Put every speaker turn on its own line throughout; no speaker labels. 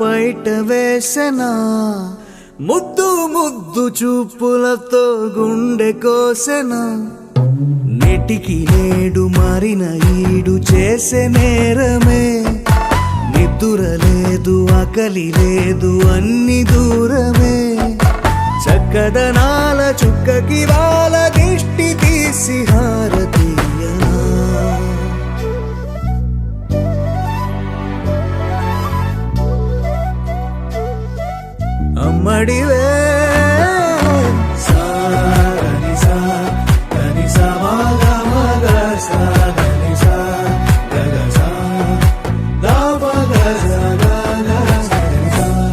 పైట వేసెనా ముద్దు ముద్దు చూపులతో గుండె కోసెనా నెటికి నేడు మారిన ఈడు చేసే నేరమే నిద్ర లేదు ఆకలి లేదు అన్ని దూరమే చక్కదనాల చుక్కకి వాళ్ళ దిష్టి తీసి హారతీయనా అమ్మడివే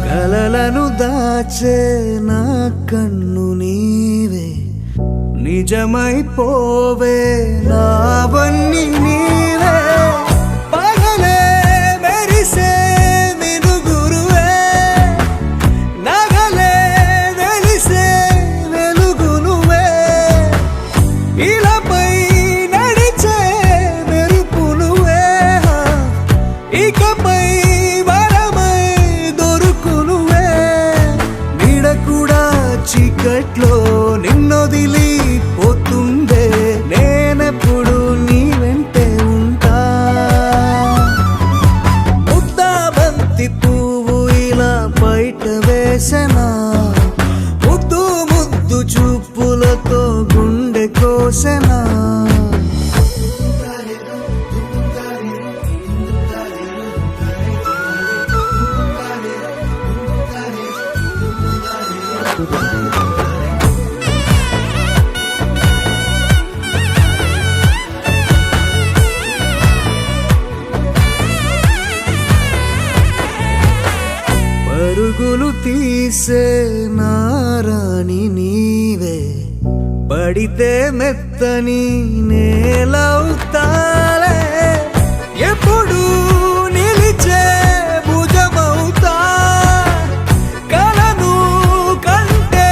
కలలను దాచే నా కన్ను నీవే నిజమైపోవే నావన్నీ నీవే పగలే మెరిసే మినుగురువే నగలే వెలిసే వెలుగునువే ఇలాపై నడిచే మెరుపునువే ఇకపై వరమై దొరుకునువే నీడ కూడా చీకట్లో నిన్నొదిలి పోతుందే నేనెప్పుడు నీ వెంటే ఉంటా ముద్దా బంతి పువ్వు ఇలా బయట వేసెనా ముద్దు ముద్దు చూపులతో గుండె కోసెనా పరుగులు తీసే నారాణి నీవే పడితే మెత్తని నేలవుతాలే ఎప్పుడు నిలిచే భుజమవుతా కలను కంటే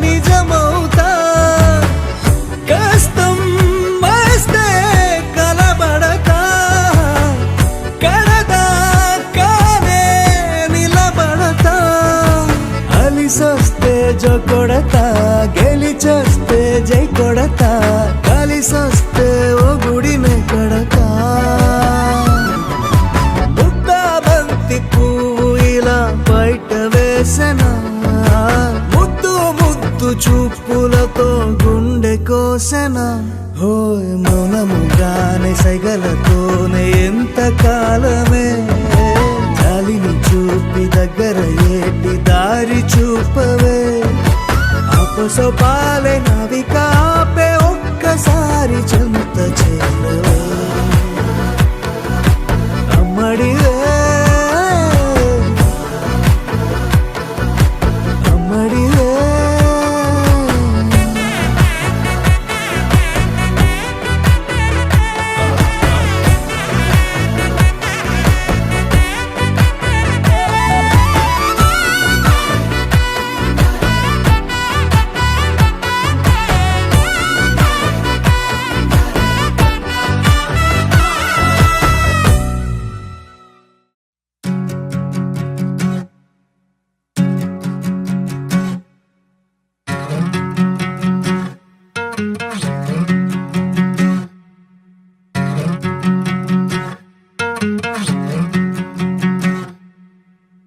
నిజమవుతా కష్టం వస్తే కలబడతా కడదాకానే నిలబడతా అలిసొస్తే జో కొడతా గెలిచొస్తే జై కొడతా కలిసొస్తే ఓ గుడినే కడతా ముద్దా బంతి పువ్వు ఇలా బయట వేసెనా ముద్దు ముద్దు చూపులతో గుండె కోసెనా హోయ్ మౌనముగానే సైగలతోనే ఎంత కాలమే జాలిని చూపి దగ్గర ఏటి దారి చూపవే ఆపసోపాలే నావికాపే ఒక్కసారి చెంత చేరవే అమ్మడివే అమ్మడివే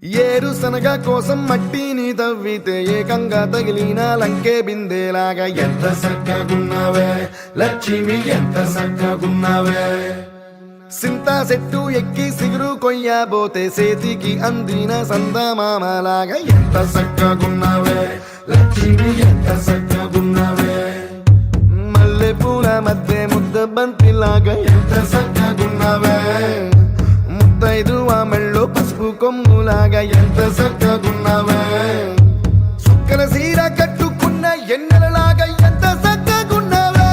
ఏరుశనగ కోసం మట్టిని తవ్వితే ఏకంగా తగిలిన లంకే బిందేలాగా ఎంత సక్కగున్నావే లక్ష్మి ఎంత సక్కగున్నావే సింతా చెట్టు ఎక్కి సిగురు కొయ్యబోతే చేతికి అందిన సందమామలాగా ఎంత సక్కగున్నావే లక్ష్మి ఎంత సక్కగున్నావే మల్లె పూల మధ్య ముద్ద బంతిలాగా ఎంత సక్కగున్నావే ముద్దైదు మెళ్ళో పసుపు కొమ్ములాగా ఎంత సక్కగున్నావే సుక్కల సీర కట్టుకున్న ఎన్నెలలాగా ఎంత సక్కగున్నావే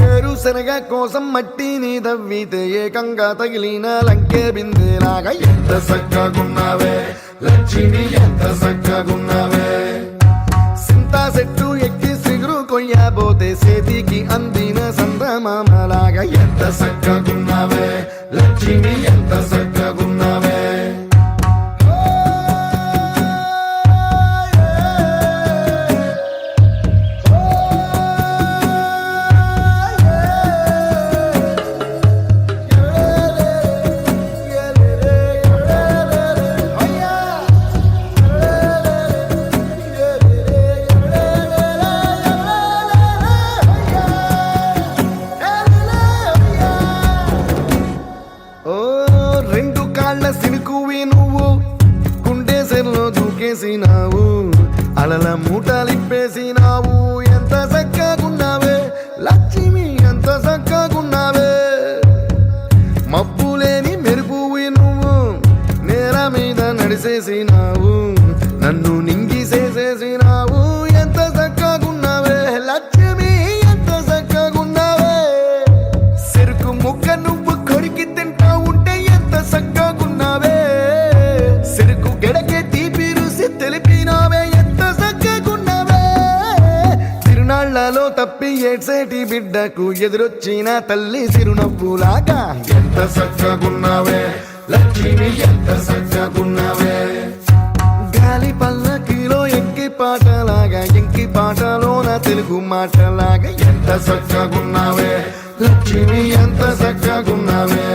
ఏరుశనగ కోసం మట్టిని తవ్వితే ఏకంగా తగిలిన లంకే బిందేలాగా ఎంత సక్కగున్నావే లక్ష్మి ఎంత సక్కగున్నావే సింతా చెట్టు ఎక్కి సిగురు కొయ్యబోతే చేతికి అందిన సందమామలాగా ఎంత సక్కగున్నావే లక్ష్మి ఎంత సక్కగున్నావే ఎక్కేసినావు, అలల మూటలిప్పేసినావు. ఎంత చక్కగున్నావే లక్ష్మి, ఎంత చక్కగున్నావే. మబ్బులేని మెరుపువి నువ్వు, నేల మీద నడిసేసినావు, నన్ను నింగిసేసేసినావు. ఎంత చక్కగున్నావే లక్ష్మి, ఎంత చక్కగున్నావే. చెరుకు ముక్క నువ్వు కొరికి తింటా ఉంటే ఎంత చక్కగున్నావే. చెరుకు గెడకే తీపి రుసి తెలిపినావే, ఎంత చక్కగున్నావే. తిరునాళ్లలో తప్పి ఏడ్సేటి బిడ్డకు ఎదురొచ్చిన తల్లి చిరునవ్వులాగా. ఎంత చక్కగున్నావే లక్ష్మి, ఎంత చక్కగున్నావే. గాలి పల్లకిలో ఎంకి పాటలాగా, ఎంకి పాటలోన తెలుగు మాటలాగా. ఎంత చక్కగున్నావే లక్ష్మి, ఎంత చక్కగున్నావే.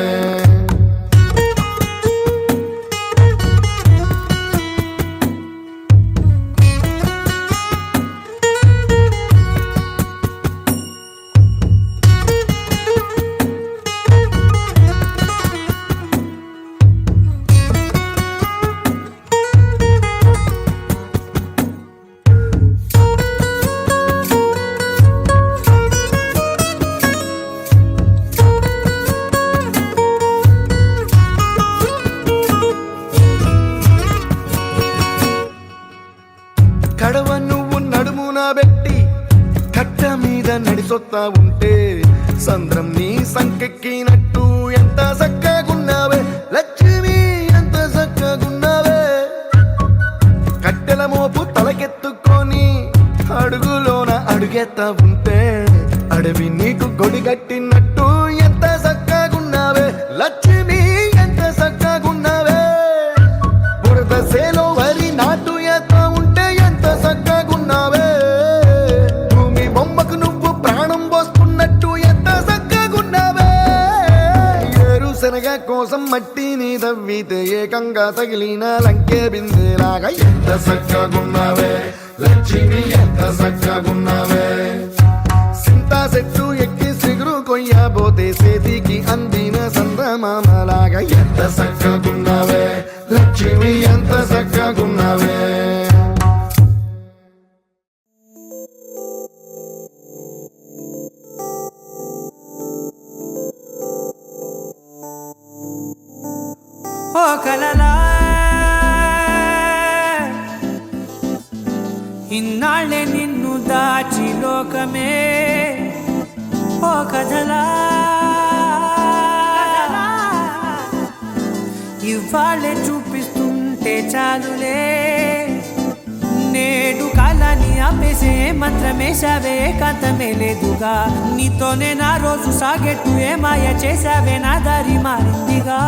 కడవ నువ్వు నడుమున పెట్టి కట్ట మీద నడిసొత్తా ఉంటే సంద్రం నీ సంకెక్కినట్టు. ఎంత చక్కగున్నావే లక్ష్మి, ఎంత చక్కగున్నావే. కట్టెల మోపు తలకెత్తుకొని అడుగులోన అడుగెత్తా ఉంటే అడవి నీకు గొడిగట్టినట్టు. ఎంత చక్కగున్నావే లక్ష్మి, ఎంత చక్కగున్నావే. బురద సేలో వరి నాటు ఎత్తా ఉంటే ఎంత చక్కగున్నావే. భూమి బొమ్మకు నువ్వు ప్రాణం పోస్తున్నట్టు ఎంత చక్కగున్నావే. ఏరుశనగ కోసం మట్టిని తవ్వితే ఏకంగా తగిలిన లంకే బిందెలాగా. ఎంత చక్కగున్నావే లక్ష్మి, ఎంత చక్కగున్నావే. సింతా చెట్టు ఎక్కి సిగురు కొయ్యబోతే చేతికి అందిన సందమామలాగా. ఎంత చక్కగున్నావే లక్ష్మి, ఎంత చక్కగున్నావే.
ఓ కలలా ఇన్నాళ్ళే నిన్ను దాచి లోకమే. ఓ కథలా ఇవాళ్ళే చూపిస్తుంటే చాలులే. నేడు కాలాన్ని ఆపేసే మంత్రమేశావే, కాంతమే లేదుగా. నీతోనే నా రోజు సాగెట్టు, ఏ మాయ చేశావే నా దారి మారిందిగా.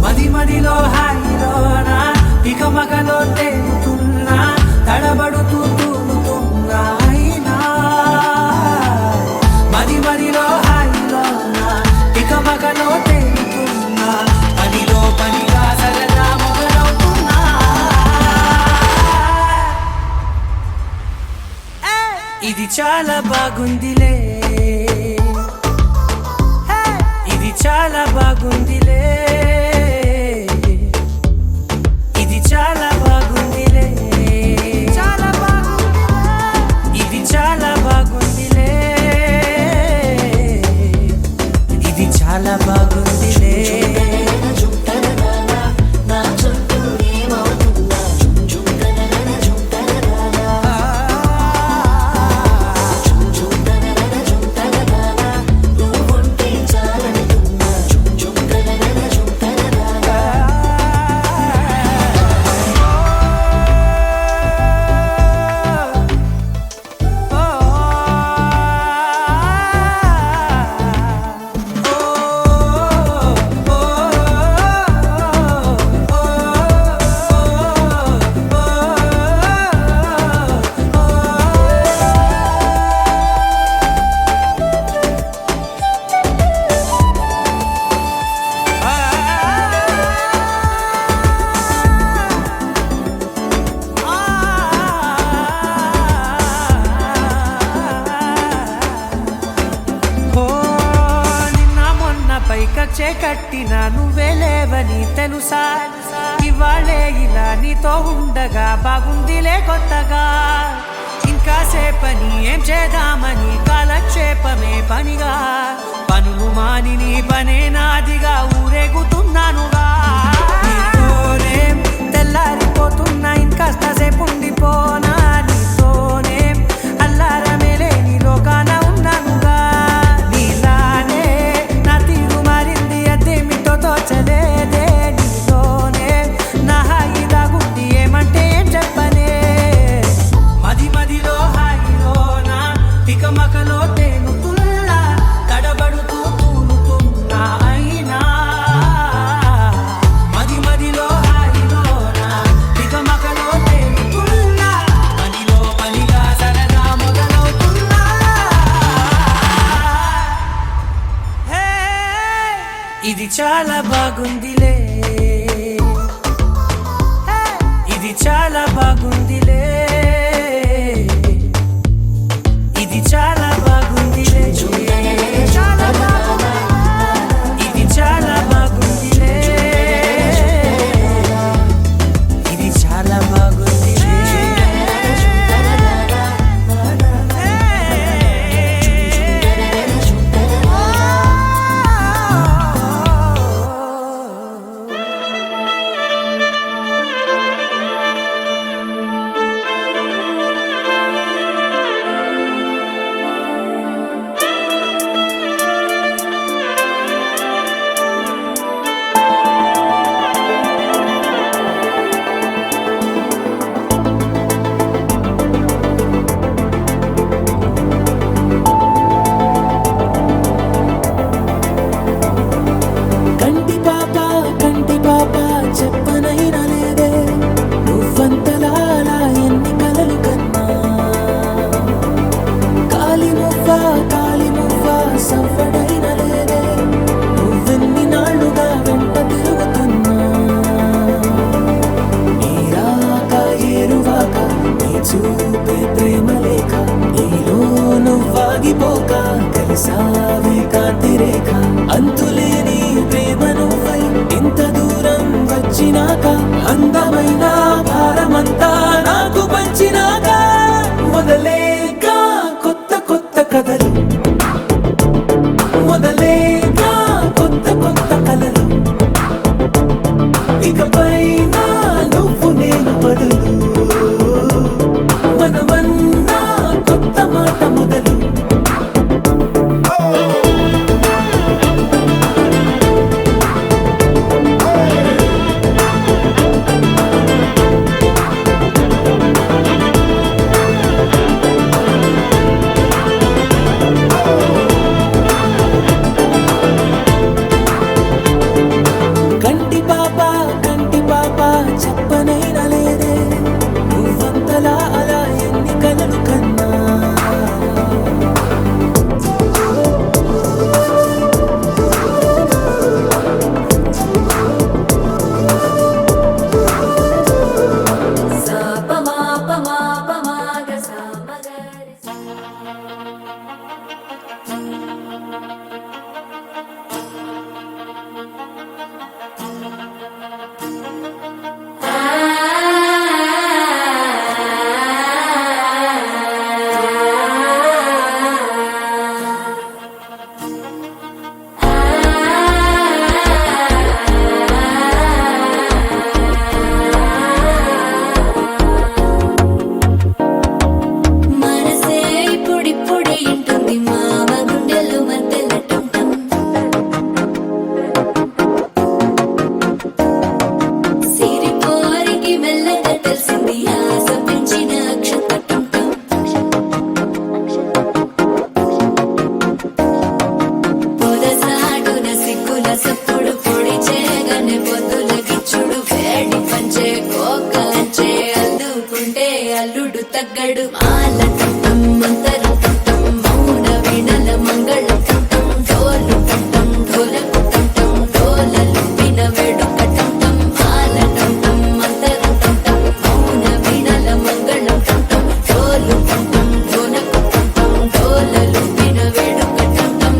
మది మదిలో హాయిలోనా ఇక మగలో తేలుతున్నా, తడబడుతూ తూలుతున్నా అయినా. మది మదిలో హాయిలోనా ఇక మగలో తేలుతున్నా, పనిలో పనిగా సరదా మొదలవుతున్నా. ఇది చాలా బాగుందిలే, ఇది చాలా బాగుందిలే, ఇది చాలా బాగుందిలే, చాలా బాగుందిలే, ఇది చాలా బాగుందిలే, ఇది చాలా బాగుందిలే. కట్టినా నువ్వే లేవని తెలుసా. ఇవాళే ఇలా నీతో ఉండగా బాగుందిలే కొత్తగా ఇంకా సేపని ఏం చేద్దామని కాలక్షేపమే పనిగా పనులు మాని నీ పనే నాదిగా ఊరేగుతున్నానుగా నీతోనే తెల్లారిపోతున్నా ఇంకాస్త సేపు ఉండిపోనా నీతోనే అల్లారమే లేని లోకాన ఉన్నానుగా నీలానే నా తీరు మారింది అదేమిటో తోచలేదే నీతోనే నా హాయి దాగుంది ఏమంటే ఏం చెప్పనే మది మదిలో హాయిలోనా తికమకలో తేలుతున్నా తడబడుతూ తూలుతున్నా అయినా మది మదిలో హాయిలోనా తికమకలో తేలుతున్నా పనిలో పనిగా సరదా మొదలవుతున్నా హే, ఇది చాలా బాగుందిలే ఇది చాలా బాగుందిలే ఇది చాలా బాగుందిలే చాలా బాగుంది ఇది చాలా బాగుందిలే ఇది చాలా బాగుందిలే
కంటి పాప చెప్పనైనా లేదే నువ్వంతలా అలా ఎన్ని కలలు కన్నా కాలి మువ్వ సవ్వడైన లేదే నువ్వెన్ని నాళ్ళుగా వెంట తిరుగుతున్నా నీరాక ఏరువాక నీ చూపే ప్రేమ లేక నీలో నువ్వాగిపోక కలిసావే కాంతి రేఖ అంతులేని ప్రేమ నువ్వై ఇంత దూరం వచ్చినాక అందమైన భారమంతా నాకు పంచినాక మొదలేక కొత్త కొత్త కథలు మొదలేక కొత్త కొత్త కలలు ఇకపైన నువ్వు నేను బదులు మనమన్నా కొత్త మాట మొదలు కంటి పాప చెప్పనైనా లేదే నువ్వంతలా అలా ఎన్ని కలలు కన్నా
తగ్గడు మాల కంఠం మంతర కంఠం మౌన వీణల మంగళ కంఠం డోలు కంఠం ఢోలకు కంఠం డోలలు విన వేడుక కంఠం మాల కంఠం మంతర కంఠం మౌన వీణల మంగళ కంఠం డోలు కంఠం ఢోలకు కంఠం డోలలు విన వేడుక కంఠం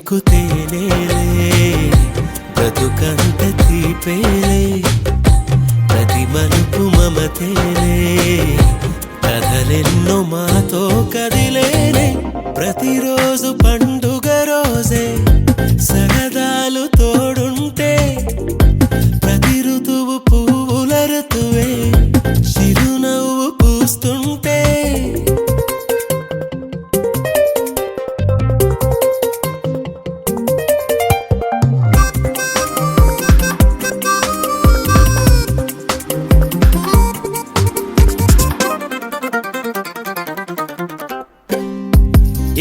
చినుకు తేనేలే బ్రతుకంత తీపేలే ప్రతి మలుపు మమతేలే కథలెన్నో మాతో కదిలేనే ప్రతిరోజు పండుగ రోజే సరదాలు తోడుంటే ప్రతి ఋతువు పువ్వుల ఋతువే చిరునవ్వు పూస్తుంటే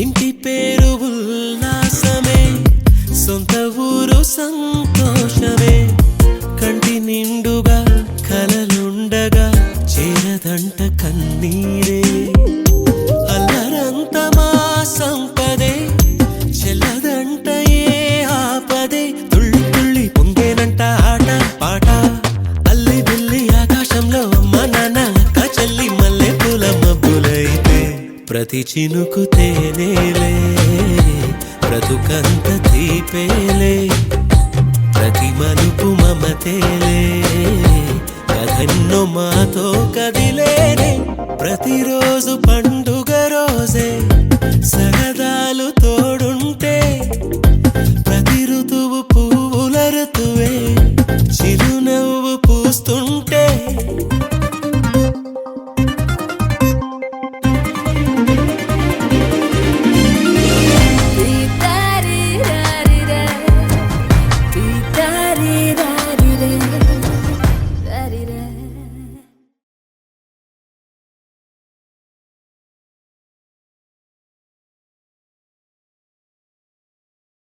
ఇంటి పేరు ఉల్లాసమే సొంత ఊరు సంతోషమే కంటి నిండుగా కలలుండగా చేరదంట కన్నీరే అల్లరంత మా సంపదే చెల్లదంట ఏ ఆపదే తుళ్ళి తుళ్ళి పొంగేనంట ఆట పాట అల్లి బిల్లి ఆకాశంలో అమ్మ నాన్న అక్క చెల్లి మల్లె పూల మబ్బులైతే ప్రతి చినుకు తేనేలే బ్రతుకంత తీపేలే ప్రతి మలుపు మమతేలే కథన్నో మాతో కదిలేనే ప్రతిరోజు పండుగ రోజే సరదాలుతో